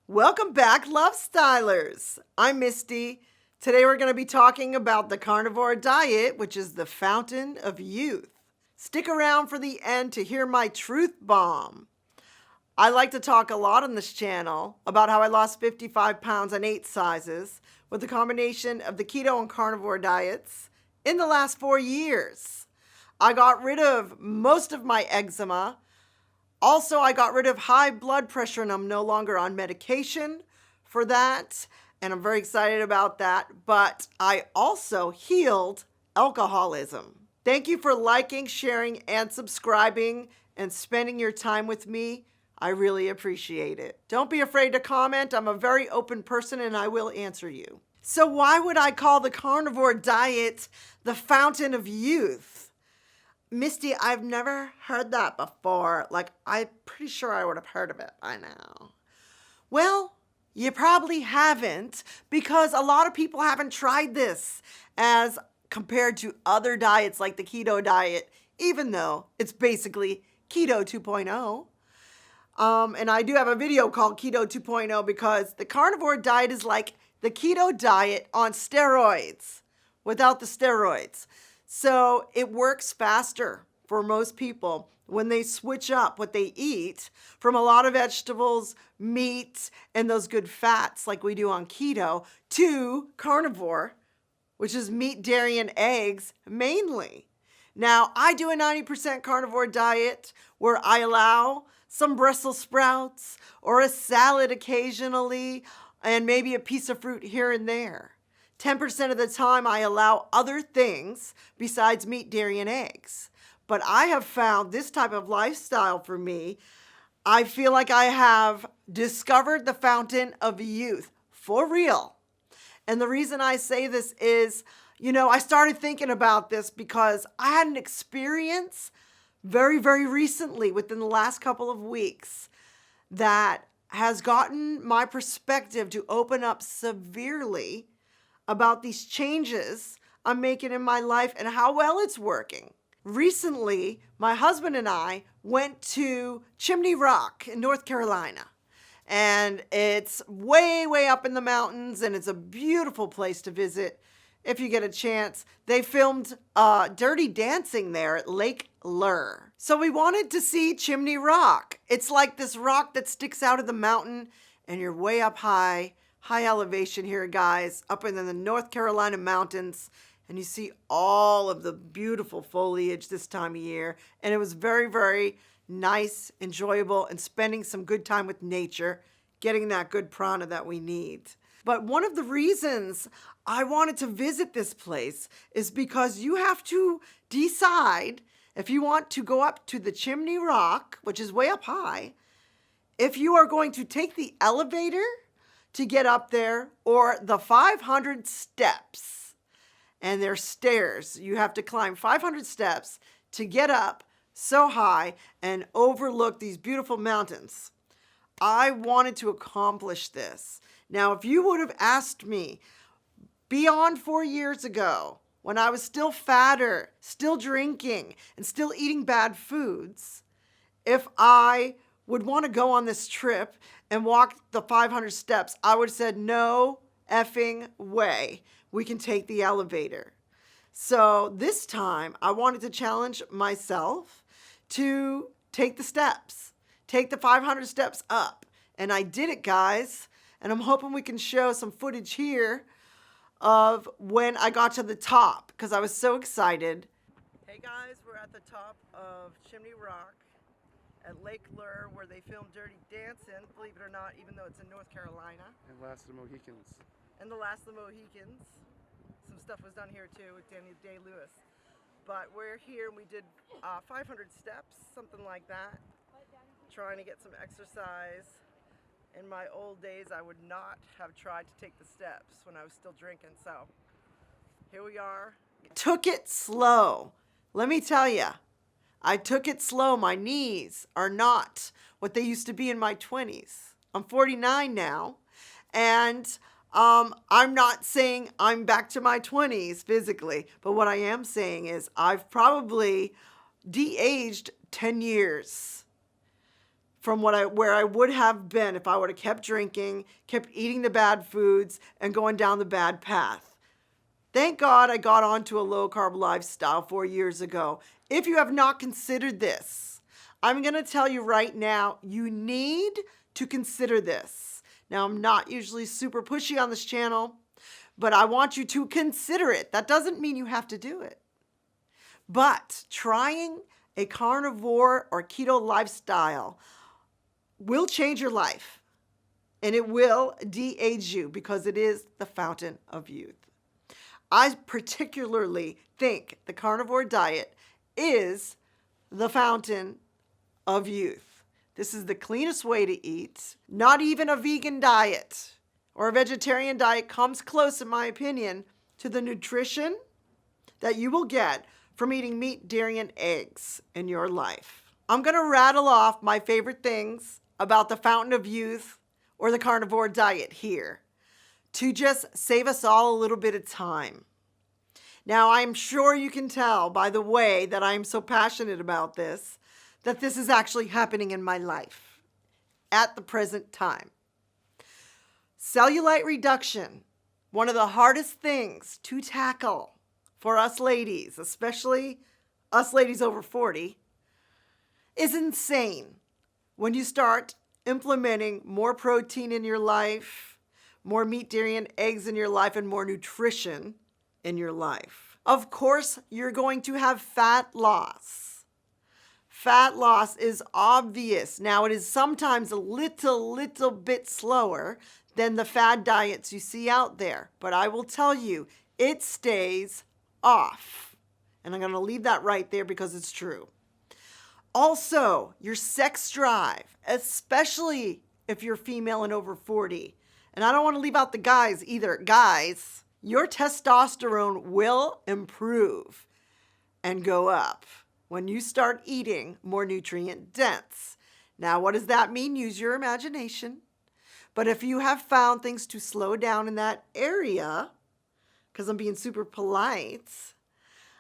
Welcome back, Lovestylers. I'm Misty. Today we're going to be talking about the carnivore diet, which is the fountain of youth. Stick around for the end to hear my truth bomb. I like to talk a lot on this channel about how I lost 55 pounds and 8 sizes with the combination of the keto and carnivore diets in the last 4 years. I got rid of most of my eczema. Also, I got rid of high blood pressure and I'm no longer on medication for that. And I'm very excited about that. But I also healed alcoholism. Thank you for liking, sharing, and subscribing and spending your time with me. I really appreciate it. Don't be afraid to comment. I'm a very open person and I will answer you. So why would I call the carnivore diet the fountain of youth? Misty, I've never heard that before. I'm pretty sure I would have heard of it by now. Well, you probably haven't because a lot of people haven't tried this as compared to other diets like the keto diet, even though it's basically Keto 2.0. And I do have a video called Keto 2.0 because the carnivore diet is like the keto diet on steroids without the steroids. So it works faster for most people when they switch up what they eat from a lot of vegetables, meat, and those good fats like we do on keto to carnivore, which is meat, dairy, and eggs mainly. Now, I do a 90% carnivore diet where I allow some Brussels sprouts or a salad occasionally and maybe a piece of fruit here and there. 10% of the time, I allow other things besides meat, dairy, and eggs. But I have found this type of lifestyle for me, I feel like I have discovered the fountain of youth for real. And the reason I say this is, I started thinking about this because I had an experience very, very recently within the last couple of weeks that has gotten my perspective to open up severely about these changes I'm making in my life and how well it's working. Recently, my husband and I went to Chimney Rock in North Carolina. And it's way, way up in the mountains and it's a beautiful place to visit if you get a chance. They filmed Dirty Dancing there at Lake Lure. So we wanted to see Chimney Rock. It's like this rock that sticks out of the mountain and you're way up high elevation here, guys, up in the North Carolina mountains, and you see all of the beautiful foliage this time of year. And it was very, very nice, enjoyable, and spending some good time with nature, getting that good prana that we need. But one of the reasons I wanted to visit this place is because you have to decide if you want to go up to the Chimney Rock, which is way up high, if you are going to take the elevator to get up there or the 500 steps. And there's stairs. You have to climb 500 steps to get up so high and overlook these beautiful mountains. I wanted to accomplish this. Now, if you would have asked me beyond 4 years ago, when I was still fatter, still drinking, and still eating bad foods, if I would want to go on this trip and walk the 500 steps, I would have said, no effing way. We can take the elevator. So this time I wanted to challenge myself to take the steps, take the 500 steps up. And I did it, guys. And I'm hoping we can show some footage here of when I got to the top because I was so excited. Hey guys, we're at the top of Chimney Rock at Lake Lure where they filmed Dirty Dancing, believe it or not, even though it's in North Carolina. And Last of the Mohicans. And the Last of the Mohicans. Some stuff was done here too with Danny Day-Lewis. But we're here and we did 500 steps, something like that. Trying to get some exercise. In my old days, I would not have tried to take the steps when I was still drinking. So here we are. Took it slow. Let me tell you. I took it slow. My knees are not what they used to be in my 20s. I'm 49 now. And I'm not saying I'm back to my 20s physically. But what I am saying is I've probably de-aged 10 years. from where I would have been if I would have kept drinking, kept eating the bad foods, and going down the bad path. Thank God I got onto a low-carb lifestyle 4 years ago. If you have not considered this, I'm going to tell you right now, you need to consider this. Now, I'm not usually super pushy on this channel, but I want you to consider it. That doesn't mean you have to do it. But trying a carnivore or keto lifestyle will change your life, and it will de-age you because it is the fountain of youth. I particularly think the carnivore diet is the fountain of youth. This is the cleanest way to eat. Not even a vegan diet or a vegetarian diet comes close, in my opinion, to the nutrition that you will get from eating meat, dairy, and eggs in your life. I'm going to rattle off my favorite things about the fountain of youth or the carnivore diet here to just save us all a little bit of time. Now, I'm sure you can tell by the way that I'm so passionate about this, that this is actually happening in my life at the present time. Cellulite reduction, one of the hardest things to tackle for us ladies, especially us ladies over 40, is insane. When you start implementing more protein in your life, more meat, dairy, and eggs in your life, and more nutrition in your life. Of course, you're going to have fat loss. Fat loss is obvious. Now, it is sometimes a little bit slower than the fad diets you see out there. But I will tell you, it stays off. And I'm going to leave that right there because it's true. Also, your sex drive, especially if you're female and over 40. And I don't want to leave out the guys either. Guys, your testosterone will improve and go up when you start eating more nutrient dense. Now, what does that mean? Use your imagination. But if you have found things to slow down in that area, because I'm being super polite,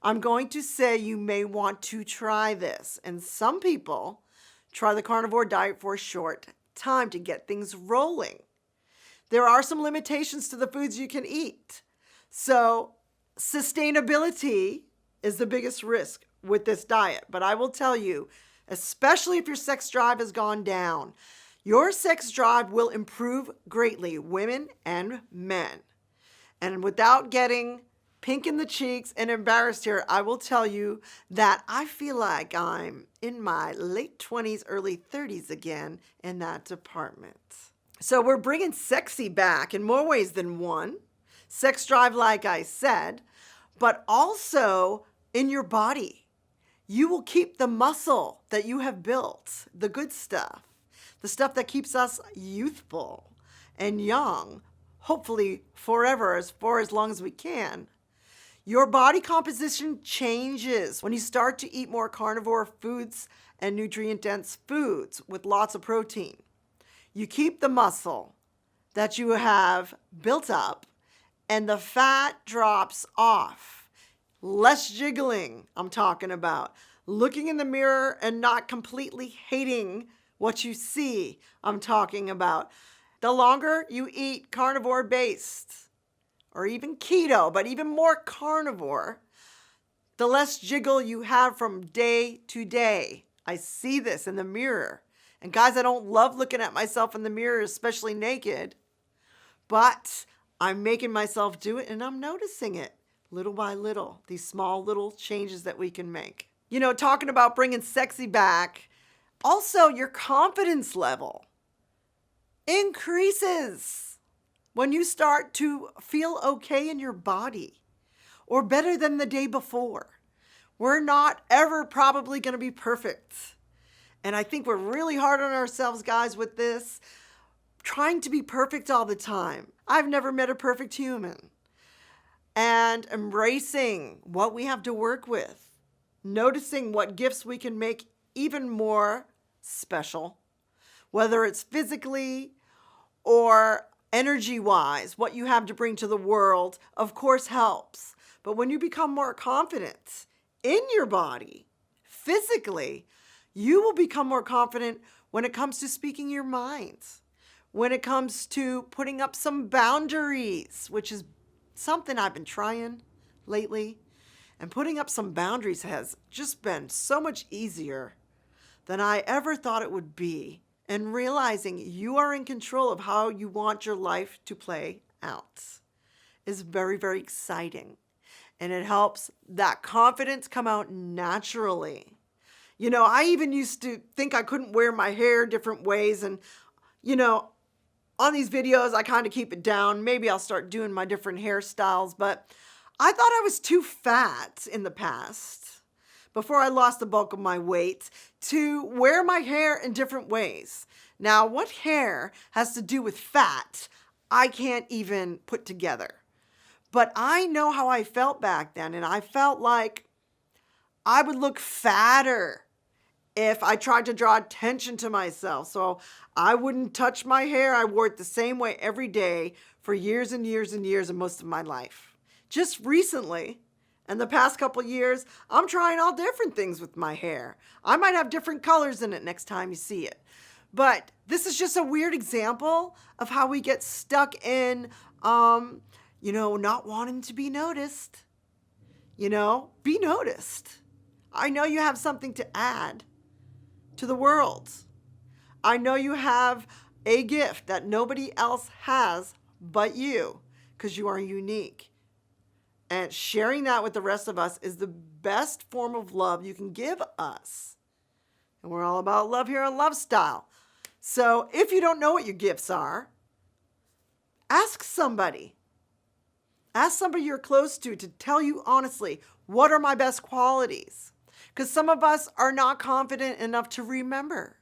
I'm going to say you may want to try this. And some people try the carnivore diet for a short time to get things rolling. There are some limitations to the foods you can eat. So sustainability is the biggest risk with this diet. But I will tell you, especially if your sex drive has gone down, your sex drive will improve greatly, women and men. And without getting pink in the cheeks and embarrassed here, I will tell you that I feel like I'm in my late 20s, early 30s again in that department. So we're bringing sexy back in more ways than one. Sex drive, like I said, but also in your body. You will keep the muscle that you have built, the good stuff, the stuff that keeps us youthful and young, hopefully forever, for as long as we can. Your body composition changes when you start to eat more carnivore foods and nutrient-dense foods with lots of protein. You keep the muscle that you have built up, and the fat drops off. Less jiggling, I'm talking about. Looking in the mirror and not completely hating what you see, I'm talking about. The longer you eat carnivore-based, or even keto, but even more carnivore, the less jiggle you have from day to day. I see this in the mirror. And guys, I don't love looking at myself in the mirror, especially naked, but I'm making myself do it and I'm noticing it little by little, these small little changes that we can make. You know, talking about bringing sexy back, also your confidence level increases when you start to feel okay in your body or better than the day before. We're not ever probably going to be perfect. And I think we're really hard on ourselves, guys, with this, trying to be perfect all the time. I've never met a perfect human. And embracing what we have to work with, noticing what gifts we can make even more special, whether it's physically or energy-wise, what you have to bring to the world, of course, helps. But when you become more confident in your body, physically, you will become more confident when it comes to speaking your mind, when it comes to putting up some boundaries, which is something I've been trying lately. And putting up some boundaries has just been so much easier than I ever thought it would be. And realizing you are in control of how you want your life to play out is very, very exciting. And it helps that confidence come out naturally. You know, I even used to think I couldn't wear my hair different ways. And, you know, on these videos, I kind of keep it down. Maybe I'll start doing my different hairstyles. But I thought I was too fat in the past, before I lost the bulk of my weight, to wear my hair in different ways. Now, what hair has to do with fat, I can't even put together. But I know how I felt back then, and I felt like I would look fatter if I tried to draw attention to myself. So I wouldn't touch my hair. I wore it the same way every day for years and years and years and most of my life. Just recently, in the past couple years, I'm trying all different things with my hair. I might have different colors in it next time you see it. But this is just a weird example of how we get stuck in, not wanting to be noticed. Be noticed. I know you have something to add to the world. I know you have a gift that nobody else has but you, because you are unique. And sharing that with the rest of us is the best form of love you can give us. And we're all about love here on Lovestyle. So if you don't know what your gifts are, ask somebody. Ask somebody you're close to tell you honestly, what are my best qualities? Because some of us are not confident enough to remember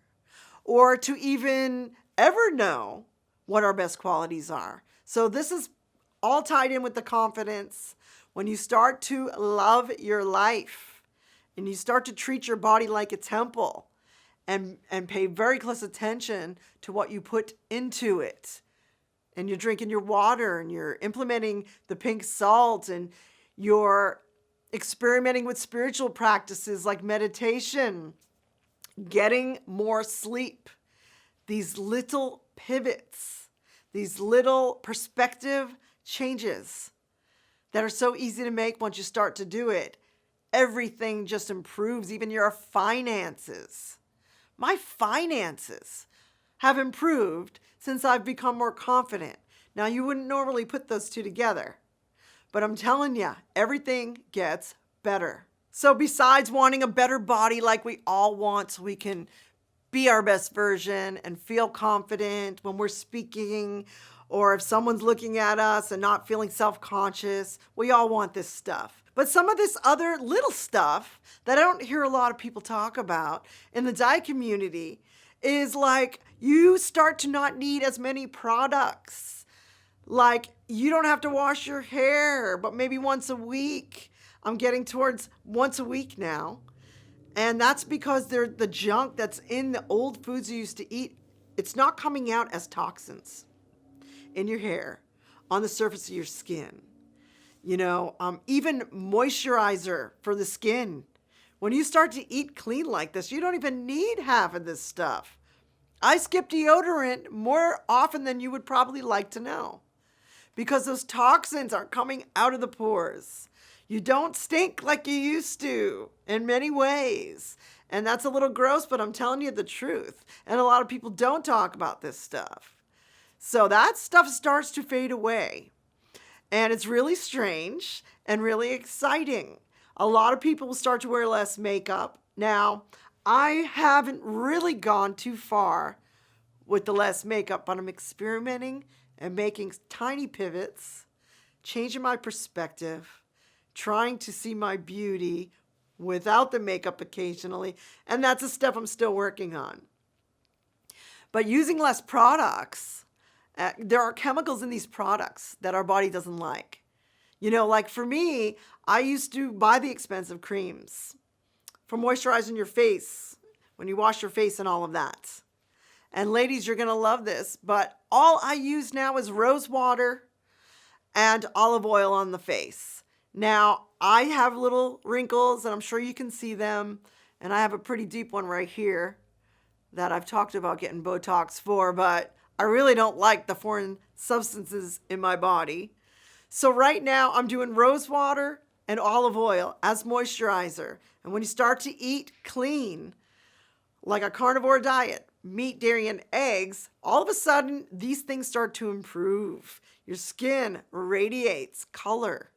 or to even ever know what our best qualities are. So this is all tied in with the confidence. When you start to love your life and you start to treat your body like a temple and pay very close attention to what you put into it, and you're drinking your water and you're implementing the pink salt and you're experimenting with spiritual practices like meditation, getting more sleep, these little pivots, these little perspective changes that are so easy to make once you start to do it. Everything just improves, even your finances. My finances have improved since I've become more confident. Now, you wouldn't normally put those two together, but I'm telling you, everything gets better. So besides wanting a better body like we all want so we can be our best version and feel confident when we're speaking, or if someone's looking at us and not feeling self-conscious, we all want this stuff. But some of this other little stuff that I don't hear a lot of people talk about in the diet community is like you start to not need as many products. Like you don't have to wash your hair, but maybe once a week. I'm getting towards once a week now. And that's because the junk that's in the old foods you used to eat, it's not coming out as toxins in your hair, on the surface of your skin. Even moisturizer for the skin. When you start to eat clean like this, you don't even need half of this stuff. I skip deodorant more often than you would probably like to know because those toxins are coming out of the pores. You don't stink like you used to in many ways. And that's a little gross, but I'm telling you the truth. And a lot of people don't talk about this stuff. So that stuff starts to fade away. And it's really strange and really exciting. A lot of people will start to wear less makeup. Now, I haven't really gone too far with the less makeup, but I'm experimenting and making tiny pivots, changing my perspective, trying to see my beauty without the makeup occasionally. And that's a step I'm still working on. But using less products, there are chemicals in these products that our body doesn't like. Like for me, I used to buy the expensive creams for moisturizing your face when you wash your face and all of that. And ladies, you're going to love this, but all I use now is rose water and olive oil on the face. Now, I have little wrinkles, and I'm sure you can see them, and I have a pretty deep one right here. that I've talked about getting Botox for, but I really don't like the foreign substances in my body. So right now I'm doing rose water and olive oil as moisturizer. And when you start to eat clean, like a carnivore diet, meat, dairy, and eggs, all of a sudden these things start to improve. Your skin radiates color.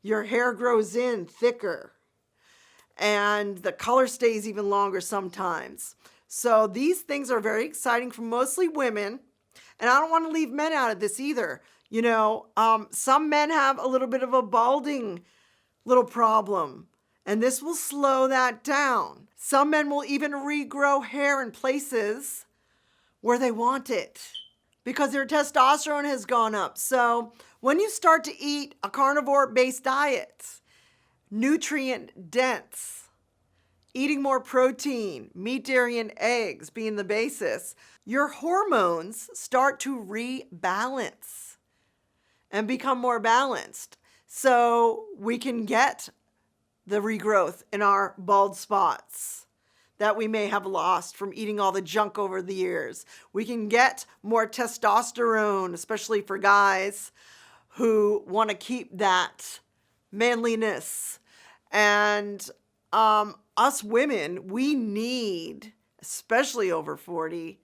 Your hair grows in thicker. And the color stays even longer sometimes. So these things are very exciting for mostly women. And I don't want to leave men out of this either. You know, some men have a little bit of a balding little problem, and this will slow that down. Some men will even regrow hair in places where they want it because their testosterone has gone up. So when you start to eat a carnivore-based diet, nutrient dense, eating more protein, meat, dairy, and eggs being the basis, your hormones start to rebalance and become more balanced. So we can get the regrowth in our bald spots that we may have lost from eating all the junk over the years. We can get more testosterone, especially for guys who want to keep that manliness. And us women, we need, especially over 40,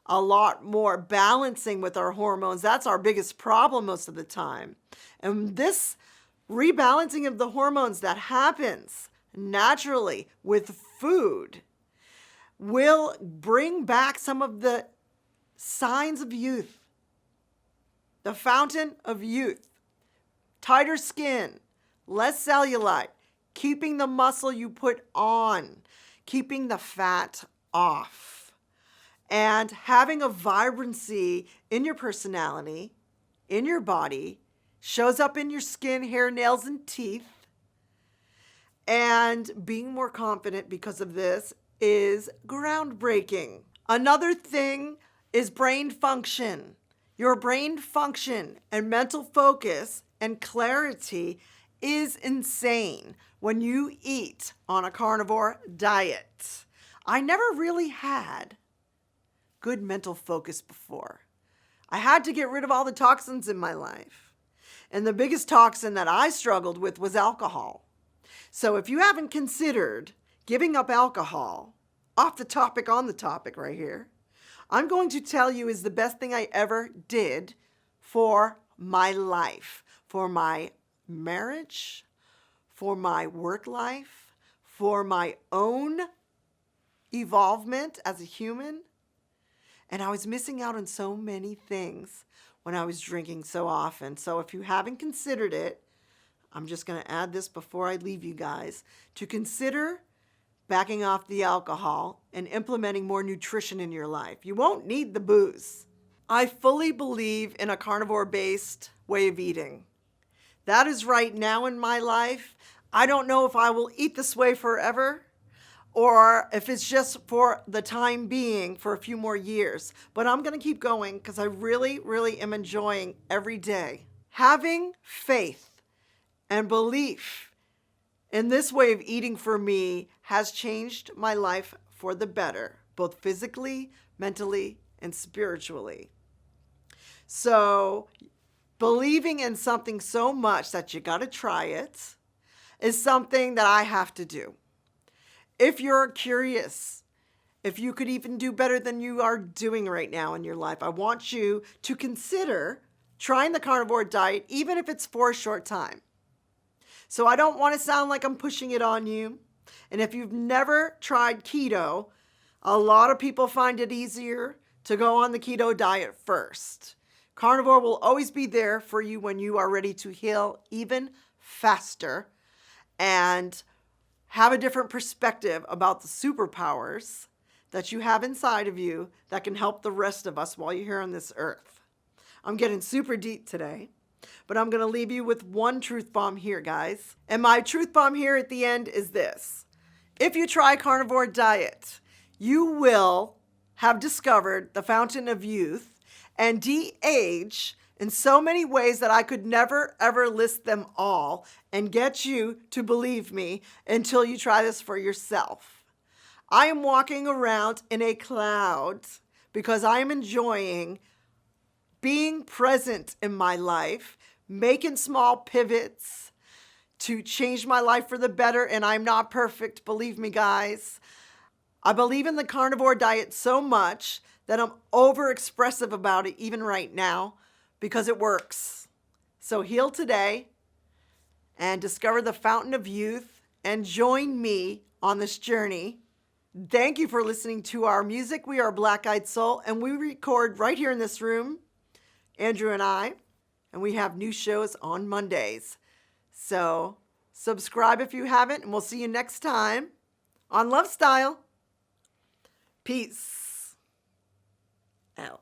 a lot more balancing with our hormones. That's our biggest problem most of the time. And this rebalancing of the hormones that happens naturally with food will bring back some of the signs of youth, the fountain of youth, tighter skin, less cellulite, keeping the muscle you put on, keeping the fat off, and having a vibrancy in your personality, in your body, shows up in your skin, hair, nails, and teeth. And being more confident because of this is groundbreaking. Another thing is brain function. Your brain function and mental focus and clarity is insane when you eat on a carnivore diet. I never really had good mental focus before. I had to get rid of all the toxins in my life. And the biggest toxin that I struggled with was alcohol. So if you haven't considered giving up alcohol, off the topic on the topic right here, I'm going to tell you is the best thing I ever did for my life, for my marriage, for my work life, for my own evolvement as a human. And I was missing out on so many things when I was drinking so often. So if you haven't considered it, I'm just going to add this before I leave you guys, to consider backing off the alcohol and implementing more nutrition in your life. You won't need the booze. I fully believe in a carnivore-based way of eating. That is right now in my life. I don't know if I will eat this way forever or if it's just for the time being for a few more years. But I'm going to keep going because I really, really am enjoying every day. Having faith and belief in this way of eating for me has changed my life for the better, both physically, mentally, and spiritually. So believing in something so much that you got to try it is something that I have to do. If you're curious, if you could even do better than you are doing right now in your life, I want you to consider trying the carnivore diet, even if it's for a short time. So I don't want to sound like I'm pushing it on you. And if you've never tried keto, a lot of people find it easier to go on the keto diet first. Carnivore will always be there for you when you are ready to heal even faster and have a different perspective about the superpowers that you have inside of you that can help the rest of us while you're here on this earth. I'm getting super deep today, but I'm going to leave you with one truth bomb here, guys. And my truth bomb here at the end is this. If you try carnivore diet, you will have discovered the fountain of youth and de-age in so many ways that I could never, ever list them all and get you to believe me until you try this for yourself. I am walking around in a cloud because I am enjoying being present in my life, making small pivots to change my life for the better. And I'm not perfect, believe me, guys. I believe in the carnivore diet so much that I'm over expressive about it even right now because it works. So heal today and discover the fountain of youth and join me on this journey. Thank you for listening to our music. We are Black Eyed Soul, and we record right here in this room, Andrew and I, and we have new shows on Mondays. So subscribe if you haven't, and we'll see you next time on Lovestyle. Peace out.